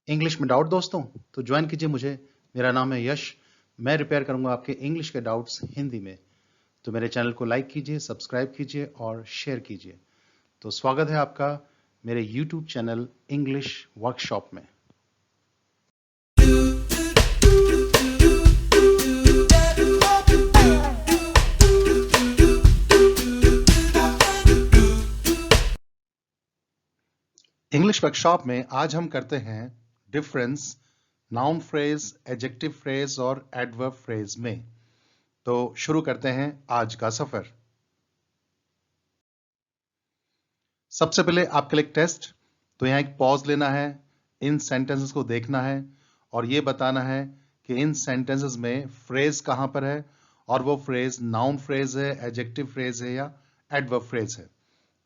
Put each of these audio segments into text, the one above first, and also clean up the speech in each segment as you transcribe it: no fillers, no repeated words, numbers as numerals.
English में doubt दोस्तों तो ज्वाइन कीजिए मुझे। मेरा नाम है यश। मैं रिपेयर करूंगा आपके इंग्लिश के डाउट्स हिंदी में। तो मेरे चैनल को लाइक कीजिए, सब्सक्राइब कीजिए और शेयर कीजिए। तो स्वागत है आपका मेरे यूट्यूब चैनल इंग्लिश वर्कशॉप में। इंग्लिश वर्कशॉप में आज हम करते हैं difference noun phrase, adjective phrase और एडवर्ब फ्रेज में। तो शुरू करते हैं आज का सफर। सबसे पहले आपके लिए एक टेस्ट। तो यहाँ एक पॉज लेना है, इन सेंटेंसेस को देखना है और ये बताना है कि इन सेंटेंसेस में फ्रेज कहां पर है और वो फ्रेज नाउन फ्रेज है, एडजेक्टिव फ्रेज है या एडवर्ब फ्रेज है।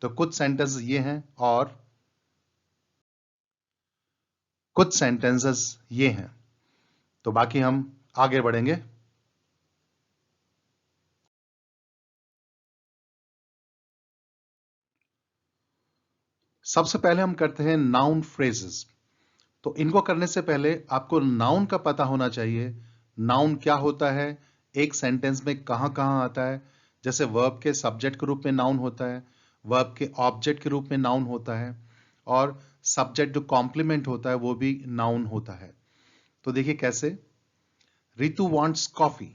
तो कुछ सेंटेंसेस ये हैं और कुछ सेंटेंसेस ये हैं। तो बाकी हम आगे बढ़ेंगे। सबसे पहले हम करते हैं नाउन फ्रेजेस। तो इनको करने से पहले आपको नाउन का पता होना चाहिए। नाउन क्या होता है, एक सेंटेंस में कहां कहां आता है। जैसे वर्ब के सब्जेक्ट के रूप में नाउन होता है, वर्ब के ऑब्जेक्ट के रूप में नाउन होता है और सब्जेक्ट जो कॉम्प्लीमेंट होता है वो भी नाउन होता है। तो देखिए कैसे। Ritu wants coffee.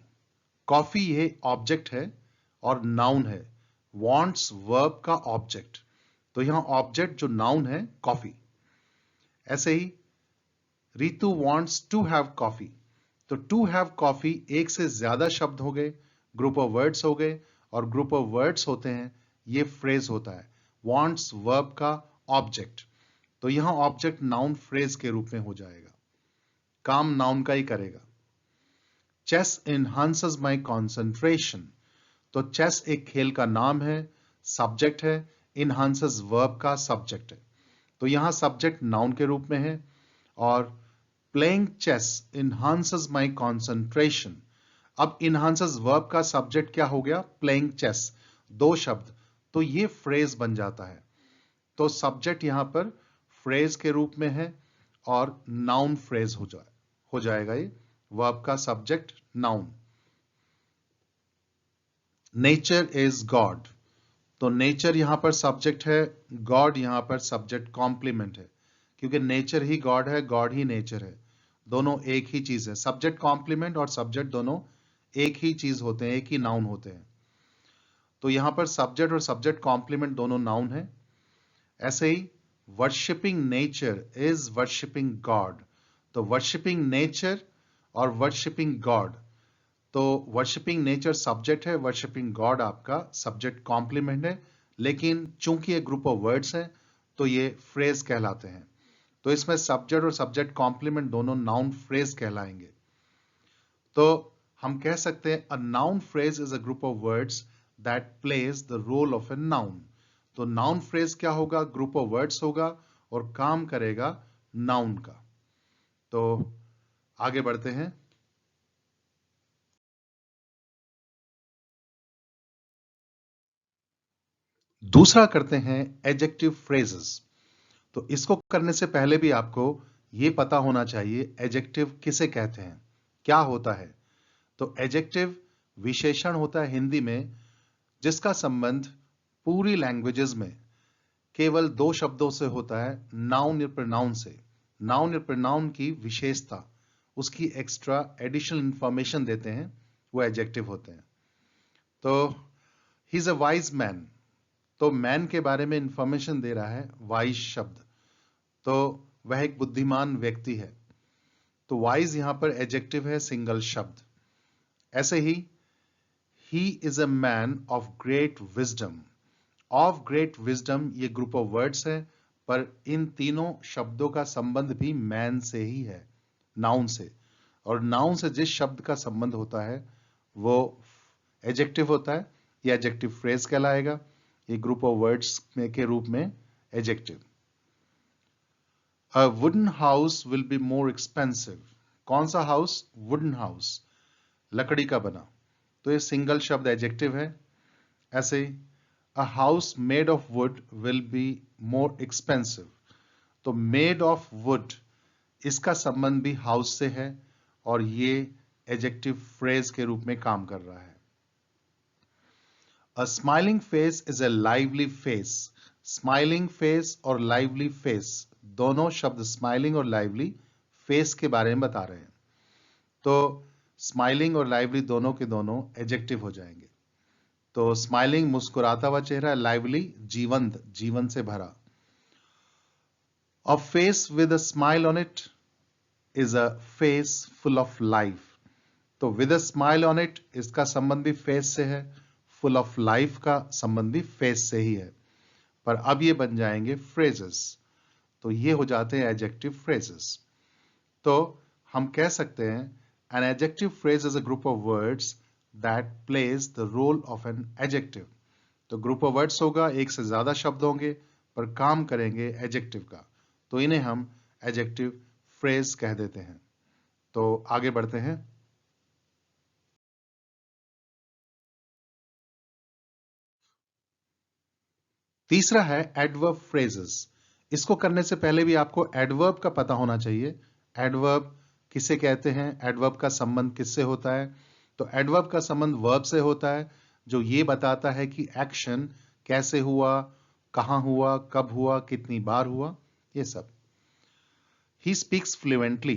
कॉफी ये ऑब्जेक्ट है और नाउन है। वांट्स वर्ब का ऑब्जेक्ट। तो यहां ऑब्जेक्ट जो नाउन है कॉफी। ऐसे ही Ritu wants to have coffee. तो टू हैव कॉफी एक से ज्यादा शब्द हो गए, ग्रुप ऑफ वर्ड्स हो गए और ग्रुप ऑफ वर्ड्स होते हैं, ये फ्रेज होता है। वॉन्ट्स वर्ब का ऑब्जेक्ट। तो यहां ऑब्जेक्ट नाउन फ्रेज के रूप में हो जाएगा, काम नाउन का ही करेगा। चेस इनहांसेस माई कॉन्सेंट्रेशन। तो चेस एक खेल का नाम है, सब्जेक्ट है, इनहांसेस वर्ब का सब्जेक्ट है। तो यहां सब्जेक्ट नाउन के रूप में है और प्लेइंग चेस इनहांसेस माई कॉन्सेंट्रेशन। अब इनहांसेस वर्ब का सब्जेक्ट क्या हो गया, प्लेइंग चेस, दो शब्द। तो ये फ्रेज बन जाता है। तो सब्जेक्ट यहां पर फ्रेज के रूप में है और नाउन फ्रेज हो जाएगा ये, वर्ब का subject noun. Nature is God. तो नेचर यहां पर सब्जेक्ट है, गॉड यहां पर सब्जेक्ट कॉम्प्लीमेंट है, क्योंकि नेचर ही गॉड है, गॉड ही नेचर है। दोनों एक ही चीज है। सब्जेक्ट कॉम्प्लीमेंट और सब्जेक्ट दोनों एक ही चीज होते हैं, एक ही नाउन होते हैं। तो यहां पर सब्जेक्ट और सब्जेक्ट कॉम्प्लीमेंट दोनों नाउन है। ऐसे ही worshipping nature is worshipping God. तो वर्शिपिंग नेचर और वर्शिपिंग गॉड। तो वर्शिपिंग नेचर सब्जेक्ट है, वर्शिपिंग गॉड आपका सब्जेक्ट कॉम्प्लीमेंट है। लेकिन चूंकि ये ग्रुप ऑफ वर्ड्स हैं तो ये फ्रेज कहलाते हैं। तो इसमें सब्जेक्ट और सब्जेक्ट कॉम्प्लीमेंट दोनों नाउन फ्रेज कहलाएंगे। तो हम कह सकते हैं a noun phrase is a group of words that plays the role of a noun. तो नाउन फ्रेज क्या होगा, ग्रुप ऑफ वर्ड्स होगा और काम करेगा नाउन का। तो आगे बढ़ते हैं। दूसरा करते हैं एडजेक्टिव फ्रेजेस। तो इसको करने से पहले भी आपको यह पता होना चाहिए एडजेक्टिव किसे कहते हैं, क्या होता है। तो एडजेक्टिव विशेषण होता है हिंदी में जिसका संबंध पूरी लैंग्वेजेस में केवल दो शब्दों से होता है, नाउन या प्रोनाउन से। नाउन या प्रोनाउन की विशेषता, उसकी एक्स्ट्रा एडिशनल इंफॉर्मेशन देते हैं, वो एडजेक्टिव होते हैं। तो he is a wise man. तो मैन के बारे में इंफॉर्मेशन दे रहा है वाइज शब्द। तो वह एक बुद्धिमान व्यक्ति है। तो वाइज यहां पर एडजेक्टिव है, सिंगल शब्द। ऐसे he is a man of great wisdom. Of great wisdom ये ग्रुप ऑफ वर्ड्स है, पर इन तीनों शब्दों का संबंध भी मैन से ही है, नाउन से। और नाउन से जिस शब्द का संबंध होता है वो एडजेक्टिव होता है, ये एडजेक्टिव फ्रेज कहलाएगा। ये ग्रुप ऑफ वर्ड्स के रूप में adjective. A wooden house will be more expensive. कौन सा हाउस, वुडन हाउस, लकड़ी का बना। तो ये सिंगल शब्द एडजेक्टिव है। ऐसे a house made of would will be more expensive. तो मेड ऑफ वुड इसका संबंध भी हाउस से है और ये एडजेक्टिव फ्रेज के रूप में काम कर रहा है। A smiling face is a lively face. Smiling face और lively face दोनों शब्द स्माइलिंग और लाइवली फेस के बारे में बता रहे हैं। तो स्माइलिंग और लाइवली दोनों के दोनों एडजेक्टिव हो जाएंगे। तो स्माइलिंग मुस्कुराता हुआ चेहरा, लाइवली जीवंत, जीवन से भरा। A face with a smile on it is a face full of life. तो with a smile on it इसका संबंध भी फेस से है, फुल ऑफ लाइफ का संबंध भी फेस से ही है, पर अब ये बन जाएंगे फ्रेजेस। तो ये हो जाते हैं एडजेक्टिव फ्रेजेस। तो हम कह सकते हैं an adjective phrase is a group of words that plays the role of an adjective. तो ग्रुप ऑफ वर्ड्स होगा, एक से ज्यादा शब्द होंगे पर काम करेंगे एडजेक्टिव का, तो इन्हें हम एडजेक्टिव फ्रेज कह देते हैं। तो आगे बढ़ते हैं। तीसरा है एडवर्ब फ्रेजेस। इसको करने से पहले भी आपको एडवर्ब का पता होना चाहिए। एडवर्ब किसे कहते हैं, एडवर्ब का संबंध किससे होता है? तो एडवर्ब का संबंध वर्ब से होता है, जो ये बताता है कि एक्शन कैसे हुआ, कहां हुआ, कब हुआ, कितनी बार हुआ, ये सब। ही स्पीक्स फ्लुएंटली,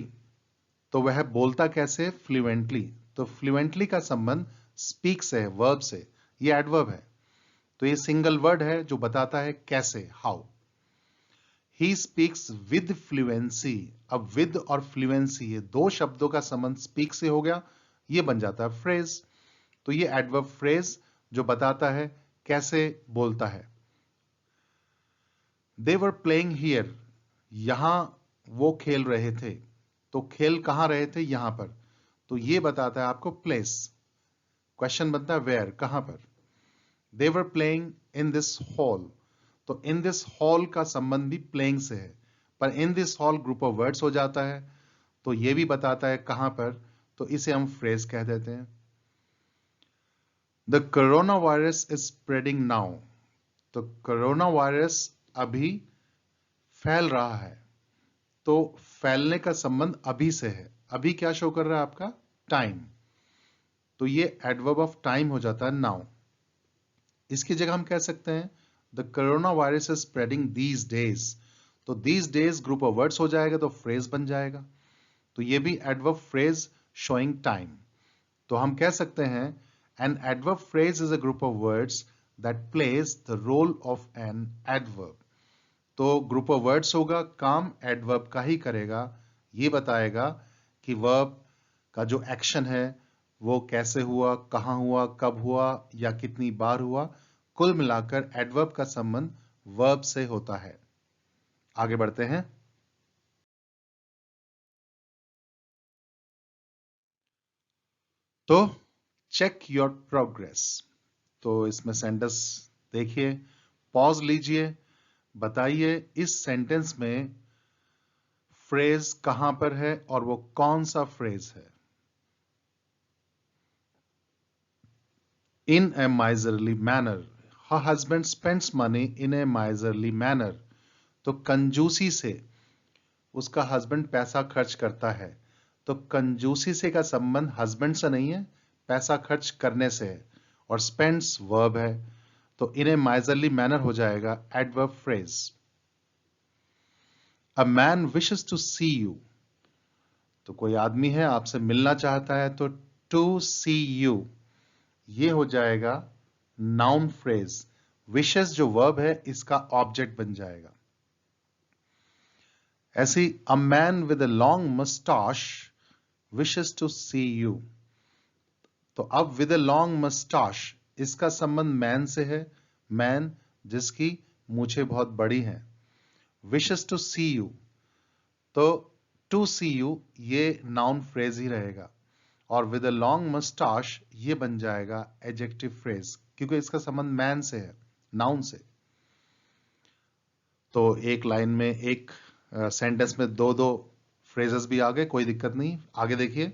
तो वह बोलता कैसे? फ्लुएंटली। तो फ्लुएंटली का संबंध स्पीक से है, वर्ब से, ये एडवर्ब है। तो ये सिंगल वर्ड है जो बताता है कैसे, how. He speaks with fluency. अब विद और फ्लुएंसी ये दो शब्दों का संबंध स्पीक से हो गया, ये बन जाता है फ्रेज। तो ये एडवर्ब फ्रेज जो बताता है कैसे बोलता है। दे वर प्लेइंग हियर, यहां वो खेल रहे थे। तो खेल कहां रहे थे? यहां पर। तो ये बताता है आपको प्लेस। क्वेश्चन बनता है वेयर, कहां पर। They were playing in this hall. तो in this hall का संबंध भी playing से है, पर in this hall group of words हो जाता है, तो ये भी बताता है कहां पर, तो इसे हम phrase कह देते हैं। The coronavirus is spreading now. तो coronavirus अभी फैल रहा है, तो फैलने का संबंध अभी से है। अभी क्या शो कर रहा है आपका? टाइम। तो ये एडवर्ब ऑफ टाइम हो जाता है नाउ। इसकी जगह हम कह सकते हैं the corona virus is spreading these days. तो these days group of words हो जाएगा, तो फ्रेज बन जाएगा। तो ये भी एडवर्ब फ्रेज शोइंग टाइम। तो हम कह सकते हैं an adverb phrase is a group of words that plays the role of an adverb. तो ग्रुप ऑफ वर्ड्स होगा, काम एडवर्ब का ही करेगा, ये बताएगा कि वर्ब का जो एक्शन है वो कैसे हुआ, कहां हुआ, कब हुआ या कितनी बार हुआ। कुल मिलाकर एडवर्ब का संबंध वर्ब से होता है। आगे बढ़ते हैं। तो चेक योर प्रोग्रेस। तो इसमें सेंटेंस देखिए, पॉज लीजिए, बताइए इस सेंटेंस में फ्रेज कहां पर है और वो कौन सा फ्रेज है। In a miserly manner. Her husband spends money in a miserly manner. तो कंजूसी से उसका हस्बैंड पैसा खर्च करता है। तो कंजूसी से का संबंध हस्बैंड से नहीं है, पैसा खर्च करने से है, और स्पेंड्स वर्ब है, तो इन ए माइजरली मैनर हो जाएगा adverb phrase. A man wishes to see you. तो कोई आदमी है आपसे मिलना चाहता है, तो टू सी यू ये हो जाएगा नाउन फ्रेज। विशेस जो वर्ब है इसका ऑब्जेक्ट बन जाएगा। ऐसी a man with a long moustache wishes to see you. तो अब विद अ लॉन्ग मस्टाश इसका संबंध मैन से है, मैन जिसकी मूछें बहुत बड़ी हैं। विशेस टू सी यू, तो टू सी यू ये नाउन फ्रेज ही रहेगा, और विद अ लॉन्ग मस्टाश ये बन जाएगा एडजेक्टिव फ्रेज, क्योंकि इसका संबंध मैन से है, नाउन से। तो एक लाइन में, एक सेंटेंस में दो दो फ्रेजेस भी आ गए, कोई दिक्कत नहीं। आगे देखिए,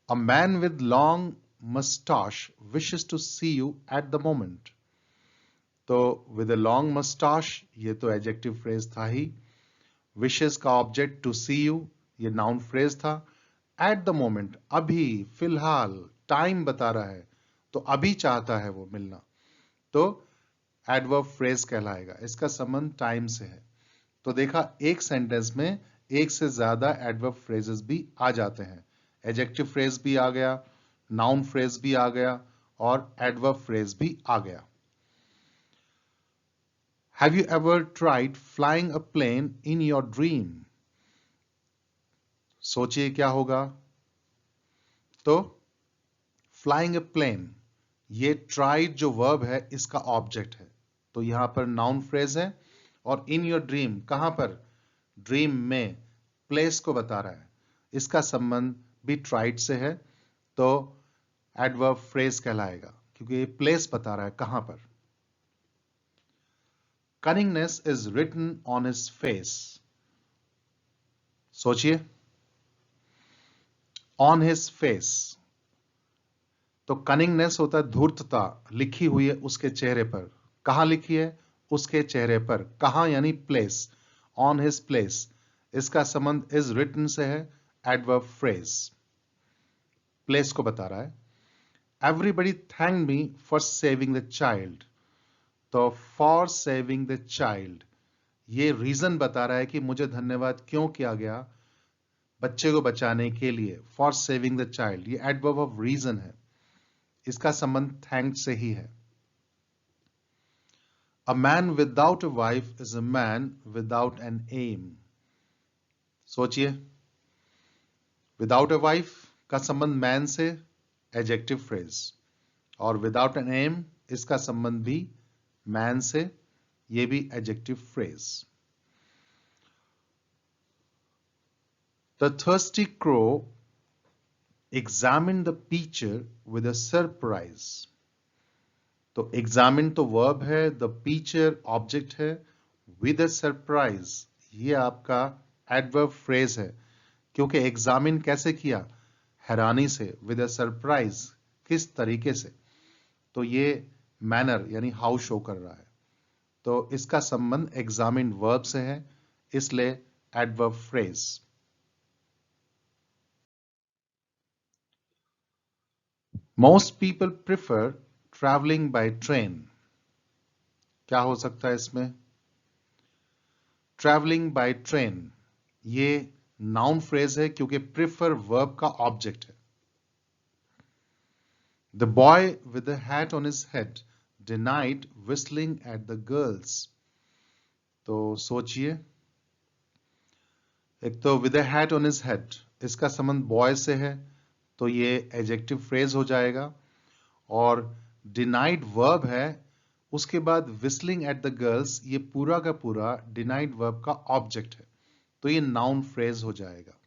a man with long moustache wishes to see you at the moment. तो विद अ लॉन्ग मस्टाश ये तो एडजेक्टिव फ्रेज था ही, विशेस का ऑब्जेक्ट टू सी यू, ये नाउन फ्रेज था। एट द मोमेंट, अभी, फिलहाल, टाइम बता रहा है, तो अभी चाहता है वो मिलना, तो एडवर्ब फ्रेज कहलाएगा। इसका संबंध टाइम से है। तो देखा, एक सेंटेंस में एक से ज्यादा एडवर्ब फ्रेजेस भी आ जाते हैं। एडजेक्टिव फ्रेज भी आ गया, नाउन फ्रेज भी आ गया और एडवर्ब फ्रेज भी आ गया। Have you ever tried flying a plane in your dream? सोचिए क्या होगा। तो फ्लाइंग ए प्लेन, ये ट्राइड जो वर्ब है इसका ऑब्जेक्ट है, तो यहां पर नाउन फ्रेज है। और इन योर ड्रीम, कहां पर? ड्रीम में, प्लेस को बता रहा है। इसका संबंध भी ट्राइड से है, तो एडवर्ब फ्रेज कहलाएगा, क्योंकि ये प्लेस बता रहा है कहां पर। Cunningness is written on his face. सोचिए, ऑन हिज फेस, तो कनिंगनेस होता है धूर्तता, लिखी हुई है उसके चेहरे पर। कहां लिखी है? उसके चेहरे पर। कहां यानी प्लेस, ऑन हिज प्लेस। इसका संबंध इज रिटन से है, एडवर्ब फ्रेज, प्लेस को बता रहा है। Everybody thank me for saving the child, तो फॉर सेविंग द चाइल्ड, ये रीजन बता रहा है कि मुझे धन्यवाद क्यों किया गया, बच्चे को बचाने के लिए। फॉर सेविंग द चाइल्ड, ये एडवर्ब ऑफ रीजन है, इसका संबंध थैंक से ही है। A man without a wife is a man without an aim. सोचिए, विदाउट ए वाइफ का संबंध मैन से, एडजेक्टिव फ्रेज, और विदाउट एन एम, इसका संबंध भी मैन से, ये भी adjective phrase. The thirsty crow examined the pitcher with a surprise. तो एग्जामिन तो वर्ब है, द pitcher ऑब्जेक्ट है, विद a सरप्राइज, ये आपका एडवर्ब फ्रेज है। क्योंकि एग्जामिन कैसे किया? हैरानी से, विद अ सरप्राइज, किस तरीके से, तो ये मैनर यानी हाउ शो कर रहा है। तो इसका संबंध एग्जामिन वर्ब से है, इसलिए adverb phrase. Most people prefer travelling by train. क्या हो सकता है इसमें? ट्रैवलिंग बाय ट्रेन, ये नाउन फ्रेज है क्योंकि प्रिफर वर्ब का ऑब्जेक्ट है। The boy with the hat on his head denied whistling at the girls. तो सोचिए, एक तो with a hat on his head, इसका संबंध बॉय से है, तो ये एडजेक्टिव फ्रेज हो जाएगा। और डिनाइड वर्ब है, उसके बाद whistling at the girls, ये पूरा का पूरा डिनाइड वर्ब का ऑब्जेक्ट है, तो ये नाउन फ्रेज हो जाएगा।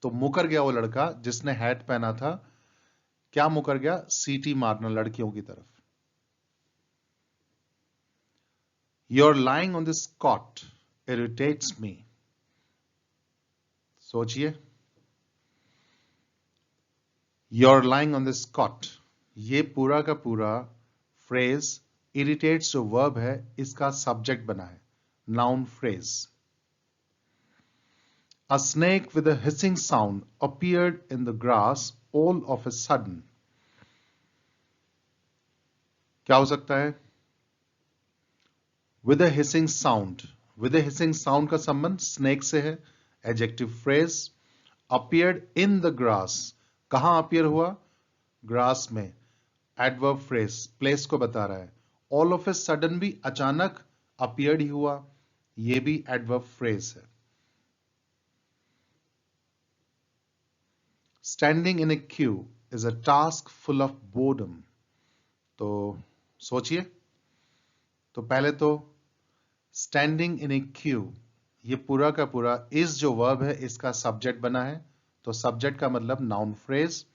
तो मुकर गया वो लड़का जिसने हैट पहना था। क्या मुकर गया? सीटी मारना लड़कियों की तरफ। You're lying on this cot irritates me. सोचिए, You're lying on this cot, ये पूरा का पूरा फ्रेज irritates जो वर्ब है इसका सब्जेक्ट बना है, noun phrase. A snake with a hissing sound appeared in the grass all of a sudden. क्या हो सकता है? With a hissing sound, with a hissing sound का संबंध स्नेक से है, adjective phrase. appeared in the grass, कहां appear हुआ? ग्रास में, एडवर्ब फ्रेज, प्लेस को बता रहा है। ऑल ऑफ ए सडन भी अचानक appeared ही हुआ, ये भी एडवर्ब फ्रेज है। Standing in a queue is a task full of boredom. तो सोचिए, तो पहले तो स्टैंडिंग इन ए क्यू, ये पूरा का पूरा इस जो वर्ब है इसका सब्जेक्ट बना है, तो सब्जेक्ट का मतलब नाउन फ्रेज।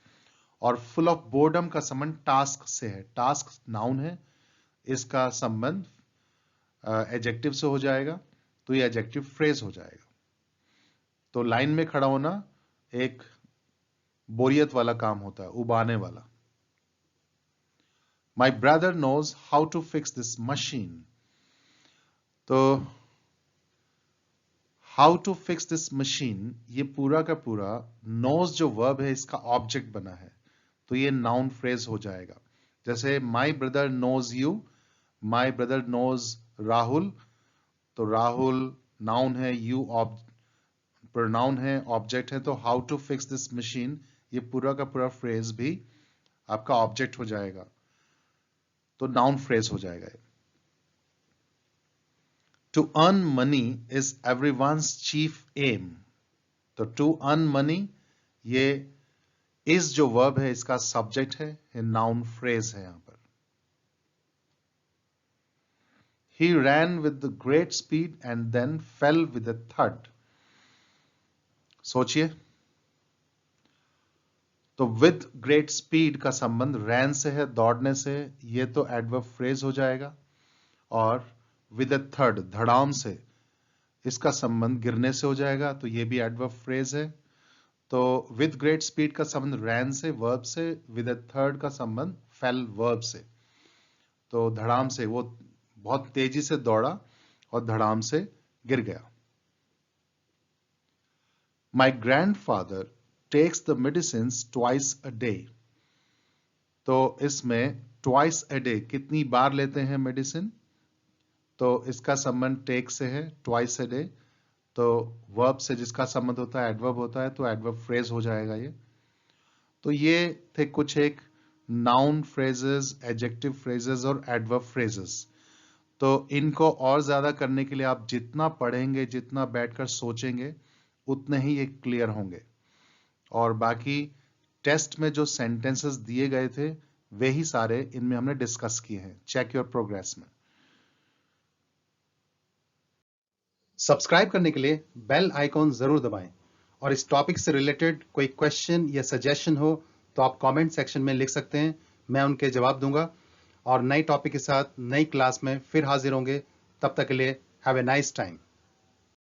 और फुल ऑफ बोर्डम का संबंध टास्क से है, टास्क नाउन है, इसका संबंध एडजेक्टिव से हो जाएगा, तो ये एडजेक्टिव फ्रेज हो जाएगा। तो लाइन में खड़ा होना एक बोरियत वाला काम होता है, उबाने वाला। My brother knows how to fix this machine. तो how to fix this machine, ये पूरा का पूरा नोज जो वर्ब है इसका ऑब्जेक्ट बना है, तो ये नाउन फ्रेज हो जाएगा। जैसे my brother knows you, my brother knows Rahul, तो राहुल नाउन है, यू प्रोनाउन है, ऑब्जेक्ट है, तो how to fix this machine ये पूरा का पूरा फ्रेज भी आपका ऑब्जेक्ट हो जाएगा, तो नाउन फ्रेज हो जाएगा। To earn money is everyone's chief aim, तो टू अर्न मनी ये इस जो वर्ब है इसका सब्जेक्ट है, ये नाउन फ्रेज है यहां पर। He ran with great speed and then fell with a thud. सोचिए, तो with great speed का संबंध ran से है, दौड़ने से, ये तो एडवर्ब फ्रेज हो जाएगा। और with a thud, धड़ाम से, इसका संबंध गिरने से हो जाएगा, तो ये भी एडवर्ब फ्रेज है। तो with great speed का संबंध ran से, वर्ब से, with a thud का संबंध fell वर्ब से। तो धड़ाम से, वो बहुत तेजी से दौड़ा और धड़ाम से गिर गया। My grandfather takes the medicines twice a day. तो इसमें twice a day कितनी बार लेते हैं मेडिसिन, तो इसका संबंध टेक से है, twice a day, तो वर्ब से जिसका संबंध होता है एडवर्ब होता है, तो एडवर्ब फ्रेज हो जाएगा ये। तो ये थे कुछ एक नाउन फ्रेजेस, एडजेक्टिव फ्रेजेस और एडवर्ब फ्रेजेस। तो इनको और ज्यादा करने के लिए आप जितना पढ़ेंगे, जितना बैठकर सोचेंगे, उतने ही ये क्लियर होंगे। और बाकी टेस्ट में जो सेंटेंसेस दिए गए थे वे ही सारे इनमें हमने डिस्कस किए हैं। चेक योर प्रोग्रेस में। सब्सक्राइब करने के लिए बेल आइकॉन जरूर दबाएं और इस टॉपिक से रिलेटेड कोई क्वेश्चन या सजेशन हो तो आप कमेंट सेक्शन में लिख सकते हैं, मैं उनके जवाब दूंगा। और नई टॉपिक के साथ नई क्लास में फिर हाजिर होंगे, तब तक के लिए हैव ए नाइस टाइम।